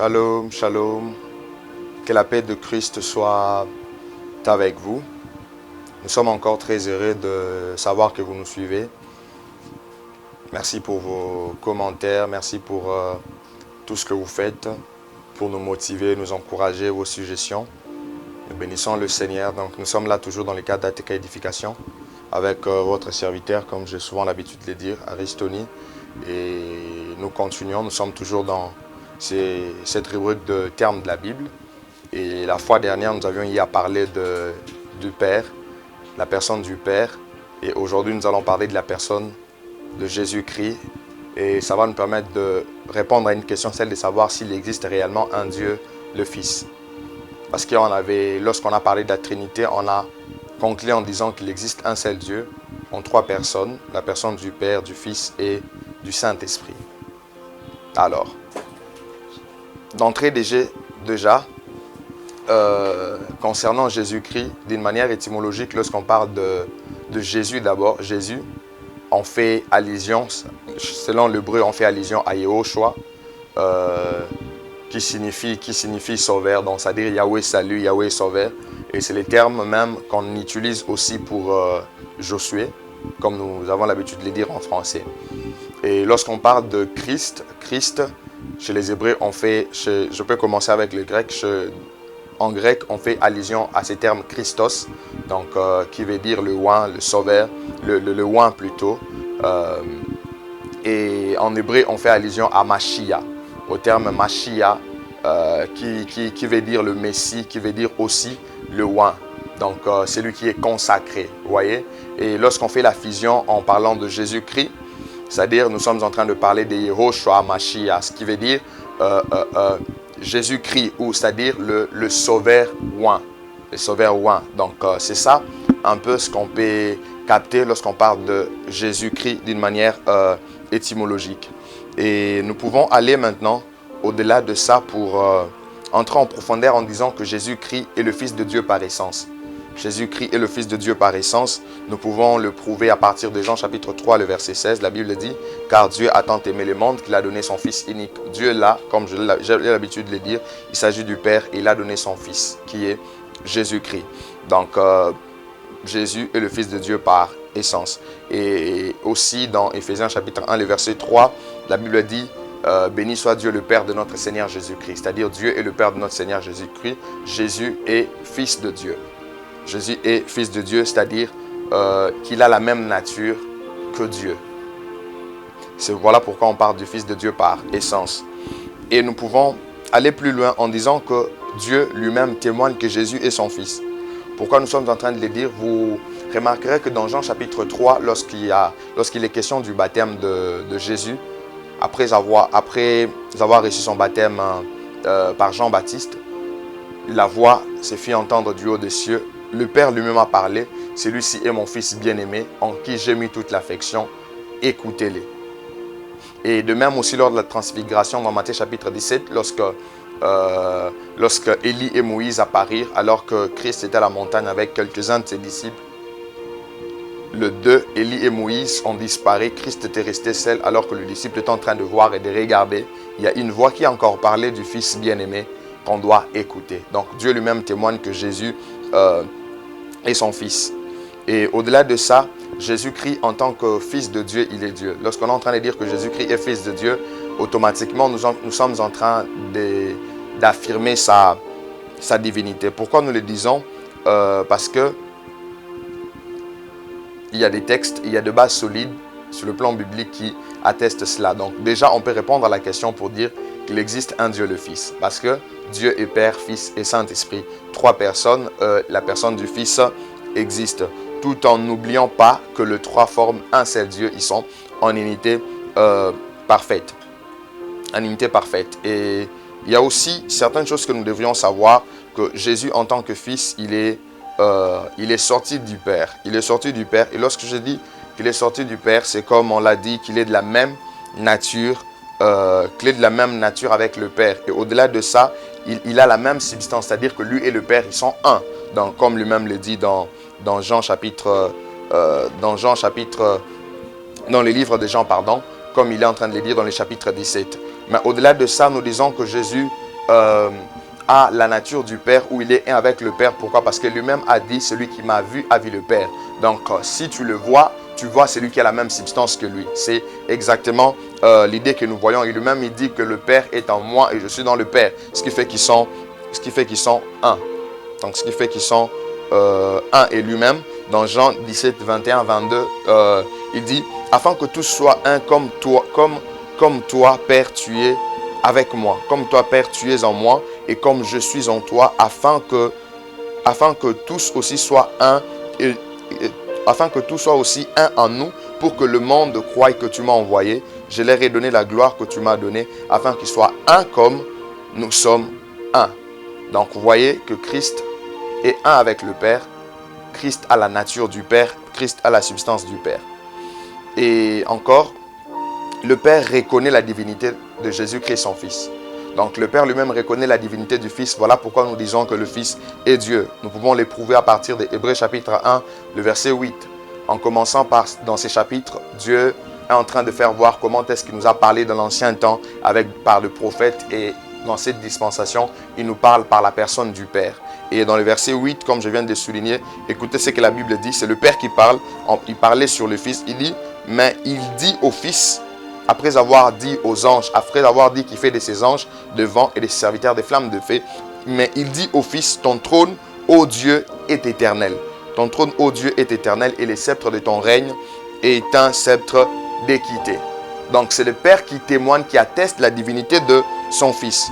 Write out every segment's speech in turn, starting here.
Shalom, shalom. Que la paix de Christ soit avec vous. Nous sommes encore très heureux de savoir que vous nous suivez. Merci pour vos commentaires, merci pour tout ce que vous faites, pour nous motiver, nous encourager, vos suggestions. Nous bénissons le Seigneur. Donc nous sommes là toujours dans le cadre d'ATK Édification avec votre serviteur, comme j'ai souvent l'habitude de le dire, Aristoni. Et nous continuons, nous sommes toujours dans cette rubrique de termes de la Bible. Et la fois dernière, nous avions eu à parler du Père, la personne du Père. Et aujourd'hui, nous allons parler de la personne de Jésus-Christ. Et ça va nous permettre de répondre à une question, celle de savoir s'il existe réellement un Dieu, le Fils. Parce lorsqu'on a parlé de la Trinité, on a conclu en disant qu'il existe un seul Dieu, en trois personnes, la personne du Père, du Fils et du Saint-Esprit. Alors, d'entrée déjà, concernant Jésus-Christ, d'une manière étymologique, lorsqu'on parle de Jésus d'abord, Jésus, on fait allusion, selon l'hébreu, on fait allusion à Yehoshua, qui signifie sauveur, donc c'est-à-dire Yahweh salut, Yahweh sauveur. Et c'est les termes même qu'on utilise aussi pour Josué, comme nous avons l'habitude de les dire en français. Et lorsqu'on parle de Christ, chez les Hébreux, je peux commencer avec le grec. En grec, on fait allusion à ces termes Christos, donc qui veut dire le oint, le sauveur, le oint plutôt. Et en hébreu, on fait allusion à Mashiach, au terme Mashiach, qui veut dire le Messie, qui veut dire aussi le oint. Donc, celui qui est consacré, vous voyez. Et lorsqu'on fait la fusion en parlant de Jésus-Christ, c'est-à-dire nous sommes en train de parler de Yehoshua Mashiach, ce qui veut dire Jésus-Christ, ou c'est-à-dire le sauveur oint. Le sauveur oint. Donc, c'est ça un peu ce qu'on peut capter lorsqu'on parle de Jésus-Christ d'une manière étymologique. Et nous pouvons aller maintenant au-delà de ça pour entrer en profondeur en disant que Jésus-Christ est le Fils de Dieu par essence. Jésus-Christ est le Fils de Dieu par essence. Nous pouvons le prouver à partir de Jean chapitre 3, le verset 16. La Bible dit « Car Dieu a tant aimé le monde qu'il a donné son Fils unique. » Dieu là, comme j'ai l'habitude de le dire, il s'agit du Père et il a donné son Fils, qui est Jésus-Christ. Donc, Jésus est le Fils de Dieu par essence. Et aussi dans Éphésiens chapitre 1, le verset 3, la Bible dit « Béni soit Dieu le Père de notre Seigneur Jésus-Christ. » C'est-à-dire Dieu est le Père de notre Seigneur Jésus-Christ. Jésus est Fils de Dieu. Jésus est Fils de Dieu, c'est-à-dire qu'il a la même nature que Dieu. Voilà pourquoi on parle du Fils de Dieu par essence. Et nous pouvons aller plus loin en disant que Dieu lui-même témoigne que Jésus est son Fils. Pourquoi nous sommes en train de le dire? Vous remarquerez que dans Jean chapitre 3, lorsqu'il est question du baptême de Jésus, après avoir reçu son baptême par Jean-Baptiste, la voix se fit entendre du haut des cieux. Le Père lui-même a parlé. Celui-ci est mon Fils bien-aimé, en qui j'ai mis toute l'affection. Écoutez-les. Et de même aussi lors de la transfiguration dans Matthieu chapitre 17, lorsque Élie et Moïse apparirent, alors que Christ était à la montagne avec quelques-uns de ses disciples, les deux, Élie et Moïse, ont disparu. Christ était resté seul alors que le disciple était en train de voir et de regarder. Il y a une voix qui a encore parlé du Fils bien-aimé qu'on doit écouter. Donc Dieu lui-même témoigne que Jésus est son Fils. Et au-delà de ça, Jésus-Christ en tant que Fils de Dieu, il est Dieu. Lorsqu'on est en train de dire que Jésus-Christ est Fils de Dieu, automatiquement nous sommes en train d'affirmer sa divinité. Pourquoi nous le disons? Parce que il y a des textes, il y a des bases solides sur le plan biblique qui attestent cela. Donc déjà, on peut répondre à la question pour dire qu'il existe un Dieu le Fils. Parce que Dieu est Père, Fils et Saint-Esprit. Trois personnes, la personne du Fils existe. Tout en n'oubliant pas que les trois forment un seul Dieu. Ils sont en unité parfaite. En unité parfaite. Et il y a aussi certaines choses que nous devrions savoir, que Jésus en tant que Fils, il est sorti du Père. Il est sorti du Père. Et lorsque je dis qu'il est sorti du Père, c'est comme on l'a dit, qu'il est de la même nature, avec le Père. Et au-delà de ça, il a la même substance, c'est-à-dire que lui et le Père, ils sont un. Donc, comme lui-même le dit dans le livre de Jean, comme il est en train de le dire dans le chapitre 17. Mais au-delà de ça, nous disons que Jésus a la nature du Père, où il est un avec le Père. Pourquoi? Parce que lui-même a dit, celui qui m'a vu a vu le Père. Donc, si tu le vois, tu vois celui qui a la même substance que lui. C'est exactement l'idée que nous voyons. Et lui-même, il dit que le Père est en moi et je suis dans le Père. Ce qui fait qu'ils sont un. Donc, ce qui fait qu'ils sont un. Et lui-même, dans Jean 17, 21, 22, il dit, afin que tous soient un comme toi, Père, tu es avec moi. Comme toi, Père, tu es en moi et comme je suis en toi, afin que tous aussi soient un, afin que tout soit aussi un en nous, pour que le monde croie que tu m'as envoyé. Je leur ai donné la gloire que tu m'as donnée, afin qu'ils soient un comme nous sommes un. Donc, vous voyez que Christ est un avec le Père. Christ a la nature du Père. Christ a la substance du Père. Et encore, le Père reconnaît la divinité de Jésus-Christ, son Fils. Donc le Père lui-même reconnaît la divinité du Fils. Voilà pourquoi nous disons que le Fils est Dieu. Nous pouvons l'éprouver à partir de Hébreux chapitre 1, le verset 8. En commençant dans ces chapitres, Dieu est en train de faire voir comment est-ce qu'il nous a parlé dans l'ancien temps par le prophète, et dans cette dispensation, il nous parle par la personne du Père. Et dans le verset 8, comme je viens de le souligner, écoutez ce que la Bible dit, c'est le Père qui parle. Il parlait sur le Fils, il dit, mais il dit au Fils, après avoir dit aux anges, après avoir dit qu'il fait de ses anges de vent et des serviteurs des flammes de feu, mais il dit au Fils, ton trône, ô Dieu, est éternel. Ton trône, ô Dieu, est éternel, et le sceptre de ton règne est un sceptre d'équité. Donc c'est le Père qui témoigne, qui atteste la divinité de son Fils.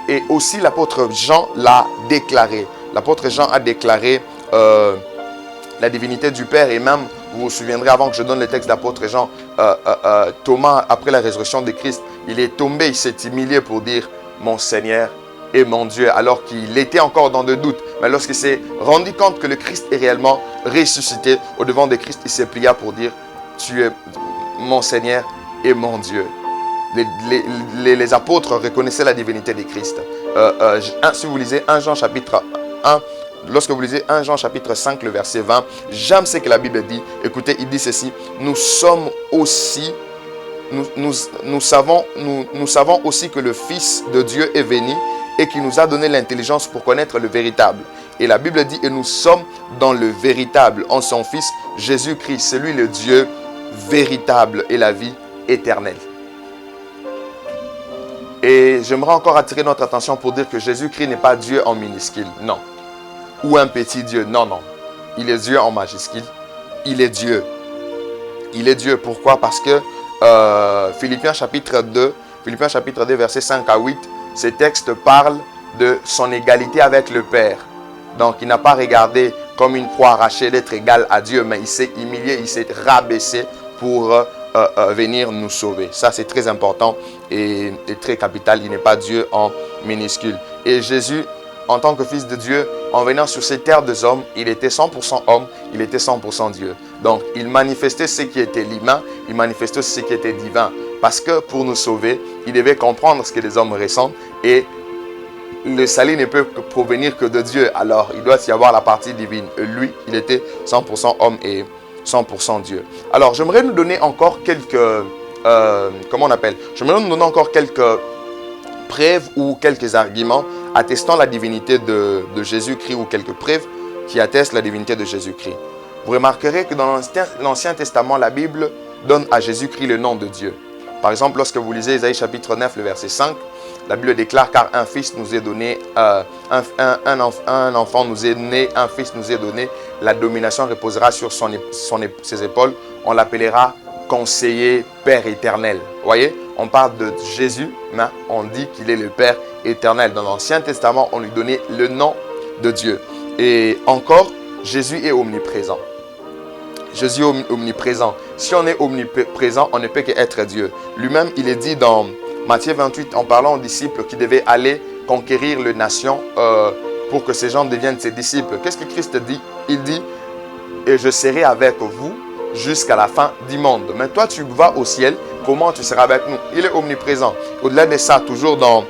Et aussi l'apôtre Jean l'a déclaré. L'apôtre Jean a déclaré la divinité du Père, et même, vous vous souviendrez, avant que je donne le texte d'apôtre Jean, Thomas, après la résurrection de Christ, il est tombé, il s'est humilié pour dire mon Seigneur et mon Dieu, alors qu'il était encore dans le doute. Mais lorsqu'il s'est rendu compte que le Christ est réellement ressuscité, au devant de Christ, il s'est plié pour dire tu es mon Seigneur et mon Dieu. Les apôtres reconnaissaient la divinité de Christ. Si vous lisez 1 Jean chapitre 1, lorsque vous lisez 1 Jean chapitre 5, le verset 20, j'aime ce que la Bible dit. Écoutez, il dit ceci, nous savons aussi que le Fils de Dieu est venu et qui nous a donné l'intelligence pour connaître le véritable. Et la Bible dit, et nous sommes dans le véritable, en son Fils, Jésus-Christ, celui le Dieu véritable et la vie éternelle. Et j'aimerais encore attirer notre attention pour dire que Jésus-Christ n'est pas Dieu en minuscule, non. Ou un petit Dieu, non, non. Il est Dieu en majuscule, il est Dieu. Il est Dieu, pourquoi? Parce que Philippiens chapitre 2, versets 5 à 8, ces textes parlent de son égalité avec le Père. Donc il n'a pas regardé comme une proie arrachée d'être égal à Dieu, mais il s'est humilié, il s'est rabaissé pour venir nous sauver. Ça c'est très important et très capital. Il n'est pas Dieu en minuscule. Et Jésus, en tant que Fils de Dieu, en venant sur cette terre des hommes, il était 100% homme, il était 100% Dieu. Donc il manifestait ce qui était l'humain, il manifestait ce qui était divin. Parce que pour nous sauver, il devait comprendre ce que les hommes ressentent, et le salut ne peut provenir que de Dieu. Alors il doit y avoir la partie divine. Lui, il était 100% homme et 100% Dieu. Alors j'aimerais nous donner encore quelques j'aimerais nous donner encore quelques preuves ou quelques arguments attestant la divinité de Jésus-Christ, ou quelques preuves qui attestent la divinité de Jésus-Christ. Vous remarquerez que dans l'Ancien Testament, la Bible donne à Jésus-Christ le nom de Dieu. Par exemple, lorsque vous lisez Isaïe chapitre 9, le verset 5, la Bible déclare, car un fils nous est donné, un enfant nous est né, un fils nous est donné, la domination reposera sur ses épaules, on l'appellera conseiller, Père éternel. Vous voyez, on parle de Jésus, mais on dit qu'il est le Père éternel. Dans l'Ancien Testament, on lui donnait le nom de Dieu. Et encore, Jésus est omniprésent. Jésus est omniprésent. Si on est omniprésent, on ne peut qu'être Dieu. Lui-même, il est dit dans Matthieu 28, en parlant aux disciples qui devaient aller conquérir les nations pour que ces gens deviennent ses disciples. Qu'est-ce que Christ dit? Il dit, et je serai avec vous jusqu'à la fin du monde. Mais toi, tu vas au ciel, comment tu seras avec nous? Il est omniprésent. Au-delà de ça, toujours dans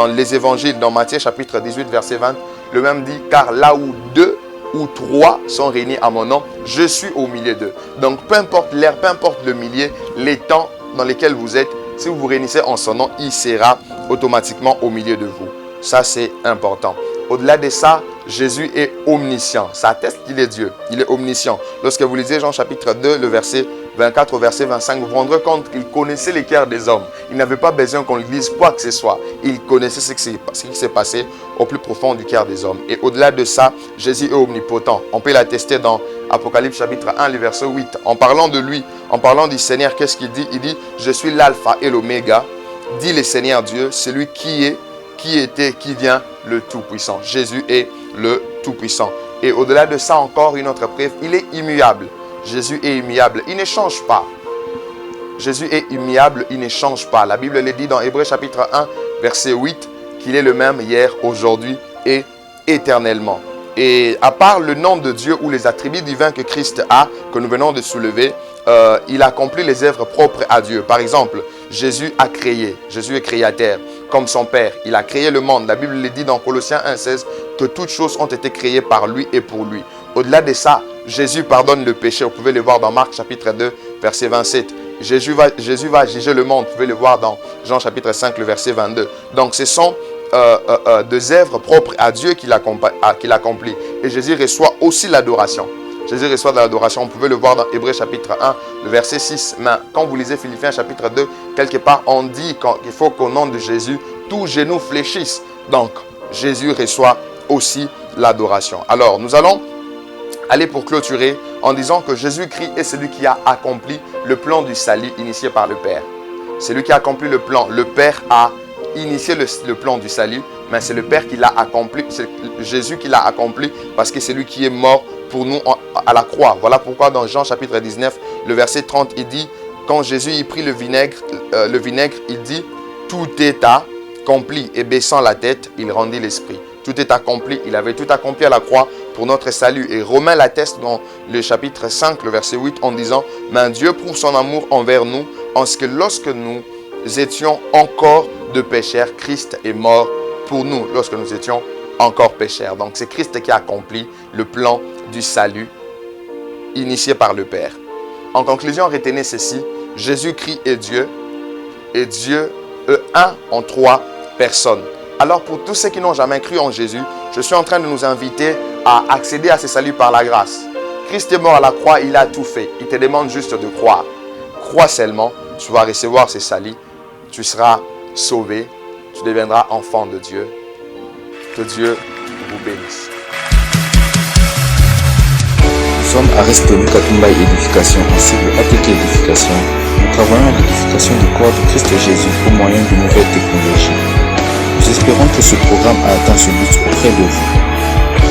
les évangiles, dans Matthieu chapitre 18, verset 20, le même dit, car là où 2 ou 3 sont réunis à mon nom, je suis au milieu d'eux. Donc, peu importe l'ère, peu importe le milieu, les temps dans lesquels vous êtes, si vous vous réunissez en son nom, il sera automatiquement au milieu de vous. Ça, c'est important. Au-delà de ça, Jésus est omniscient. Ça atteste qu'il est Dieu. Il est omniscient. Lorsque vous lisez Jean chapitre 2, le verset 24 au verset 25, vous vous rendrez compte qu'il connaissait les cœurs des hommes. Il n'avait pas besoin qu'on lui dise quoi que ce soit. Il connaissait ce qui s'est passé au plus profond du cœur des hommes. Et au-delà de ça, Jésus est omnipotent. On peut l'attester dans Apocalypse chapitre 1, le verset 8. En parlant de lui, en parlant du Seigneur, qu'est-ce qu'il dit? Il dit, je suis l'alpha et l'oméga, dit le Seigneur Dieu, celui qui est, qui était, qui vient, le Tout-Puissant. Jésus est le Tout-Puissant. Et au-delà de ça, encore une autre preuve, il est immuable. Jésus est immuable, il ne change pas. Jésus est immuable, il ne change pas. La Bible le dit dans Hébreux chapitre 1, verset 8, qu'il est le même hier, aujourd'hui et éternellement. Et à part le nom de Dieu ou les attributs divins que Christ a, que nous venons de soulever, il accomplit les œuvres propres à Dieu. Par exemple, Jésus a créé, Jésus est créateur, comme son Père. Il a créé le monde. La Bible le dit dans Colossiens 1,16 que toutes choses ont été créées par lui et pour lui. Au-delà de ça, Jésus pardonne le péché. Vous pouvez le voir dans Marc chapitre 2, verset 27. Jésus va juger le monde. Vous pouvez le voir dans Jean chapitre 5, le verset 22. Donc ce sont des œuvres propres à Dieu qu'il accomplit. Et Jésus reçoit aussi l'adoration. Jésus reçoit de l'adoration. On pouvait le voir dans Hébreux chapitre 1, le verset 6. Mais quand vous lisez Philippiens chapitre 2, quelque part on dit qu'il faut qu'au nom de Jésus, tout genou fléchisse. Donc Jésus reçoit aussi l'adoration. Alors nous allons aller pour clôturer en disant que Jésus-Christ est celui qui a accompli le plan du salut initié par le Père. C'est lui qui a accompli le plan. Le Père a initié le plan du salut, mais c'est le Père qui l'a accompli. C'est Jésus qui l'a accompli parce que c'est lui qui est mort pour nous à la croix. Voilà pourquoi dans Jean chapitre 19, le verset 30, il dit, quand Jésus y prit le vinaigre, il dit, tout est accompli. Et baissant la tête, il rendit l'esprit. Tout est accompli. Il avait tout accompli à la croix pour notre salut. Et Romains l'atteste dans le chapitre 5, le verset 8, en disant, mais Dieu prouve son amour envers nous, en ce que lorsque nous étions encore de pécheurs, Christ est mort pour nous, lorsque nous étions encore pécheurs. Donc c'est Christ qui a accompli le plan du salut initié par le Père. En conclusion, retenez ceci, Jésus-Christ est Dieu, et Dieu est un en trois personnes. Alors pour tous ceux qui n'ont jamais cru en Jésus, je suis en train de nous inviter à accéder à ce salut par la grâce. Christ est mort à la croix, il a tout fait. Il te demande juste de croire. Crois seulement, tu vas recevoir ce salut, tu seras sauvé, tu deviendras enfant de Dieu. Que Dieu vous bénisse. Nous sommes à Restonu Katumba Édification, en cible ATK Édification. Nous travaillons à l'édification du corps de Christ Jésus au moyen de nouvelles technologies. Nous espérons que ce programme a atteint ce but auprès de vous.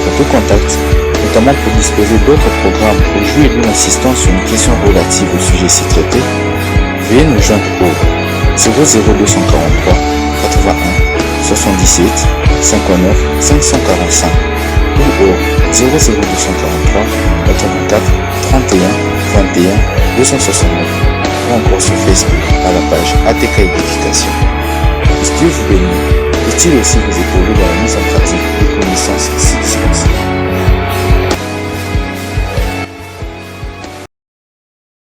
Pour tout contact, notamment pour disposer d'autres programmes ou jouer d'une assistance sur une question relative au sujet ci traité, veuillez nous joindre au 00243 81 77 59 545 ou au 00243 84 31 21 269 ou encore sur Facebook à la page ATK Édification. Dieu vous bénit. Peut-il aussi vous épauler dans la mise en pratique des connaissances ci dispensées.